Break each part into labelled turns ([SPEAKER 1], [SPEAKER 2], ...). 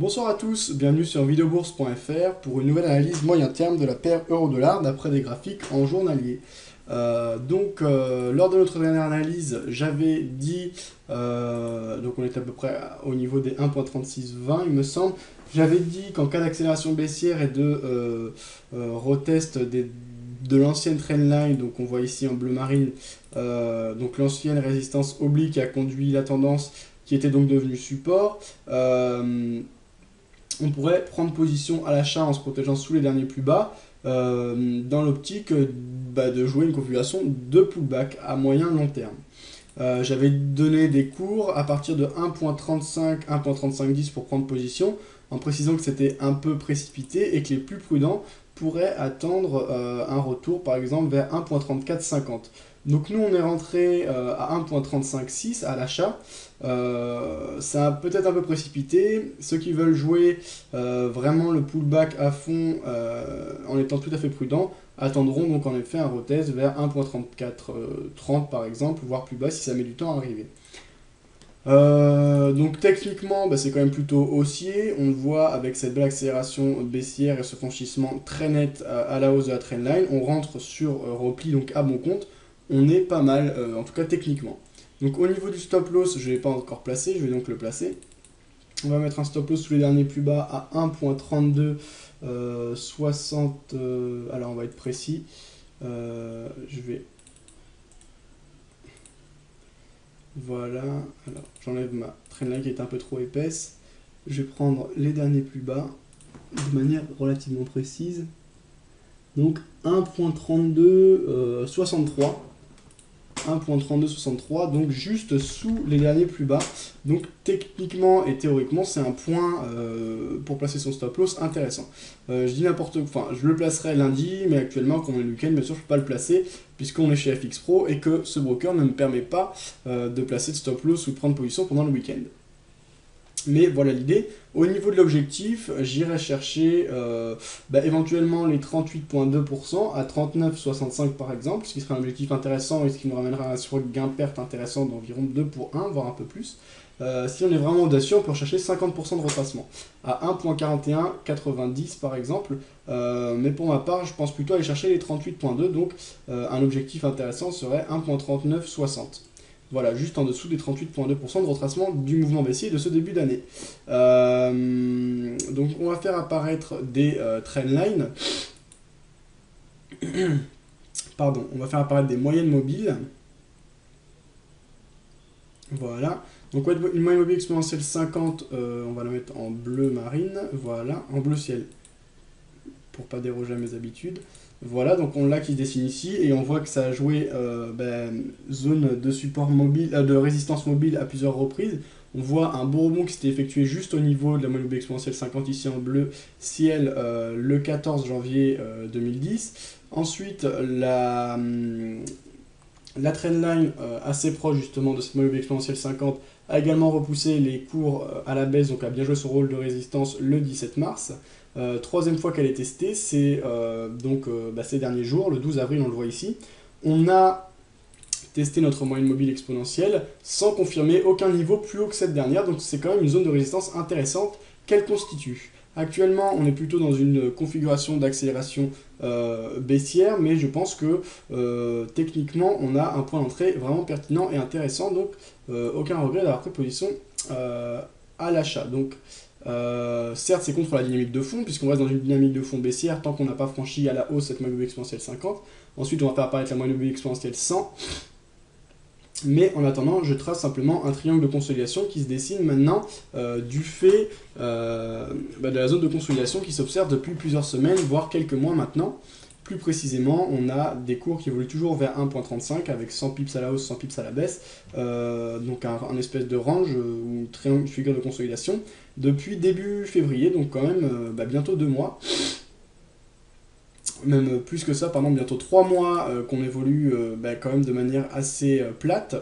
[SPEAKER 1] Bonsoir à tous, bienvenue sur videobourse.fr pour une nouvelle analyse moyen terme de la paire euro-dollar d'après des graphiques en journalier. Lors de notre dernière analyse, j'avais dit, donc on est à peu près au niveau des 1.3620 il me semble, j'avais dit qu'en cas d'accélération baissière et de retest de l'ancienne trendline, donc on voit ici en bleu marine, donc l'ancienne résistance oblique qui a conduit la tendance qui était donc devenue support, on pourrait prendre position à l'achat en se protégeant sous les derniers plus bas, dans l'optique de jouer une configuration de pullback à moyen long terme. J'avais donné des cours à partir de 1.35, 1.3510 pour prendre position, en précisant que c'était un peu précipité et que les plus prudents pourraient attendre un retour par exemple vers 1.3450. Donc nous on est rentré à 1.356 à l'achat. Ça a peut-être un peu précipité. Ceux qui veulent jouer vraiment le pullback à fond en étant tout à fait prudents attendront donc en effet un retest vers 1.3430 par exemple, voire plus bas si ça met du temps à arriver. Donc techniquement c'est quand même plutôt haussier, on le voit avec cette belle accélération baissière et ce franchissement très net à la hausse de la trendline, on rentre sur repli donc à bon compte, on est pas mal en tout cas techniquement. Donc au niveau du stop loss, je ne l'ai pas encore placé, je vais donc le placer. On va mettre un stop loss sous les derniers plus bas à 1.32 60, alors on va être précis, je vais... Voilà, alors j'enlève ma trendline qui est un peu trop épaisse. Je vais prendre les derniers plus bas de manière relativement précise. Donc 1.32 63. 1.3263, donc juste sous les derniers plus bas. Donc techniquement et théoriquement, c'est un point pour placer son stop loss intéressant. Je dis n'importe quoi, enfin je le placerai lundi, mais actuellement, comme on est le week-end, bien sûr, je ne peux pas le placer puisqu'on est chez FX Pro et que ce broker ne me permet pas de placer de stop loss ou de prendre position pendant le week-end. Mais voilà l'idée. Au niveau de l'objectif, j'irai chercher éventuellement les 38,2% à 39,65 par exemple, ce qui serait un objectif intéressant et ce qui nous ramènera sur un gain-perte intéressant d'environ 2 pour 1, voire un peu plus. Si on est vraiment audacieux, on peut rechercher 50% de retracement à 1.4190 par exemple. Mais pour ma part, je pense plutôt aller chercher les 38,2, donc un objectif intéressant serait 1.3960. Voilà, juste en dessous des 38,2% de retracement du mouvement baissier de ce début d'année. Donc on va faire apparaître des trendlines. Pardon, on va faire apparaître des moyennes mobiles. Voilà. Donc une moyenne mobile exponentielle 50, on va la mettre en bleu marine. Voilà, en bleu ciel, pour pas déroger à mes habitudes. Voilà, donc on l'a qui se dessine ici, et on voit que ça a joué zone de support mobile, de résistance mobile à plusieurs reprises. On voit un beau rebond qui s'était effectué juste au niveau de la moyenne mobile exponentielle 50 ici en bleu ciel le 14 janvier 2010. Ensuite, la trendline assez proche justement de cette moyenne mobile exponentielle 50 a également repoussé les cours à la baisse, donc a bien joué son rôle de résistance le 17 mars. Troisième fois qu'elle est testée, c'est ces derniers jours, le 12 avril, on le voit ici. On a testé notre moyenne mobile exponentielle sans confirmer aucun niveau plus haut que cette dernière, donc c'est quand même une zone de résistance intéressante qu'elle constitue. Actuellement, on est plutôt dans une configuration d'accélération baissière, mais je pense que techniquement, on a un point d'entrée vraiment pertinent et intéressant, donc aucun regret d'avoir pris position à l'achat. Donc, certes, c'est contre la dynamique de fond, puisqu'on reste dans une dynamique de fond baissière tant qu'on n'a pas franchi à la hausse cette moyenne mobile exponentielle 50. Ensuite, on va faire apparaître la moyenne mobile exponentielle 100. Mais en attendant, je trace simplement un triangle de consolidation qui se dessine maintenant du fait de la zone de consolidation qui s'observe depuis plusieurs semaines, voire quelques mois maintenant. Plus précisément, on a des cours qui évoluent toujours vers 1.35 avec 100 pips à la hausse, 100 pips à la baisse, donc un espèce de range ou triangle figure de consolidation depuis début février, donc quand même bientôt 2 mois. Même plus que ça, pardon, bientôt 3 mois qu'on évolue quand même de manière assez plate,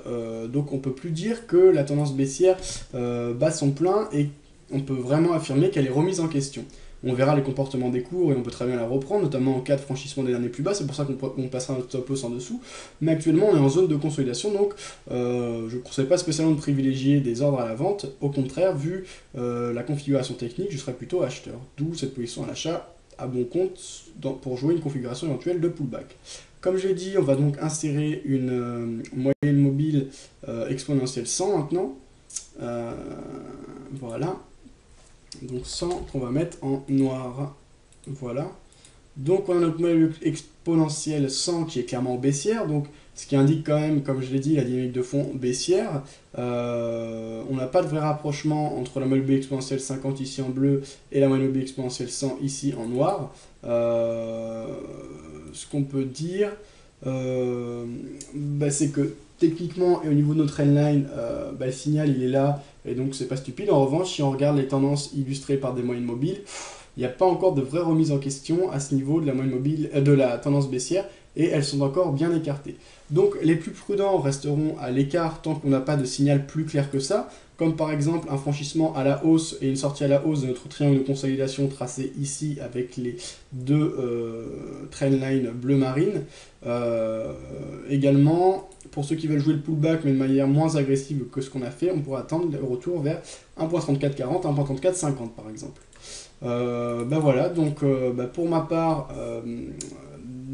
[SPEAKER 1] donc on peut plus dire que la tendance baissière bat son plein et on peut vraiment affirmer qu'elle est remise en question. on verra les comportements des cours et on peut très bien la reprendre, notamment en cas de franchissement des derniers plus bas, c'est pour ça qu'on passera un stop loss en dessous. Mais actuellement, on est en zone de consolidation, donc je ne conseille pas spécialement de privilégier des ordres à la vente. Au contraire, vu la configuration technique, je serais plutôt acheteur. D'où cette position à l'achat à bon compte pour jouer une configuration éventuelle de pullback. Comme je l'ai dit, on va donc insérer une moyenne mobile exponentielle 100 maintenant. Voilà. Donc 100 qu'on va mettre en noir. Voilà. Donc on a notre moyenne exponentielle 100 qui est clairement baissière, donc ce qui indique quand même, comme je l'ai dit, la dynamique de fond baissière. On n'a pas de vrai rapprochement entre la moyenne exponentielle 50 ici en bleu et la moyenne exponentielle 100 ici en noir. Ce qu'on peut dire, c'est que techniquement et au niveau de notre trendline, le signal il est là et donc c'est pas stupide. En revanche, si on regarde les tendances illustrées par des moyennes mobiles, il n'y a pas encore de vraie remise en question à ce niveau de la moyenne mobile, de la tendance baissière, et elles sont encore bien écartées. Donc les plus prudents resteront à l'écart tant qu'on n'a pas de signal plus clair que ça, comme par exemple un franchissement à la hausse et une sortie à la hausse de notre triangle de consolidation tracé ici avec les deux trendlines bleu marine. Également, pour ceux qui veulent jouer le pullback mais de manière moins agressive que ce qu'on a fait, on pourra attendre le retour vers 1.3440, 1.3450 par exemple. Voilà, donc pour ma part,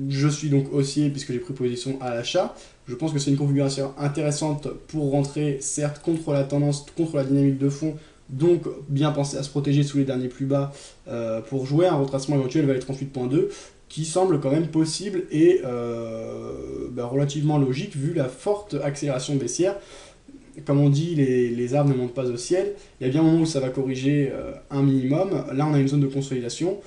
[SPEAKER 1] je suis donc haussier puisque j'ai pris position à l'achat. Je pense que c'est une configuration intéressante pour rentrer, certes, contre la tendance, contre la dynamique de fond, donc bien penser à se protéger sous les derniers plus bas pour jouer un retracement éventuel vers les 38.2 qui semble quand même possible et relativement logique vu la forte accélération baissière. Comme on dit, les arbres ne montent pas au ciel. Il y a bien un moment où ça va corriger un minimum. Là, on a une zone de consolidation.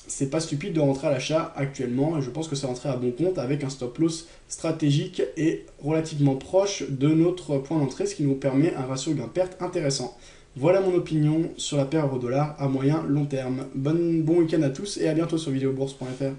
[SPEAKER 1] C'est pas stupide de rentrer à l'achat actuellement. Et je pense que c'est rentré à bon compte avec un stop loss stratégique et relativement proche de notre point d'entrée, ce qui nous permet un ratio gain-perte intéressant. Voilà mon opinion sur la paire euro-dollar à moyen long terme. Bon week-end à tous et à bientôt sur vidéobourse.fr.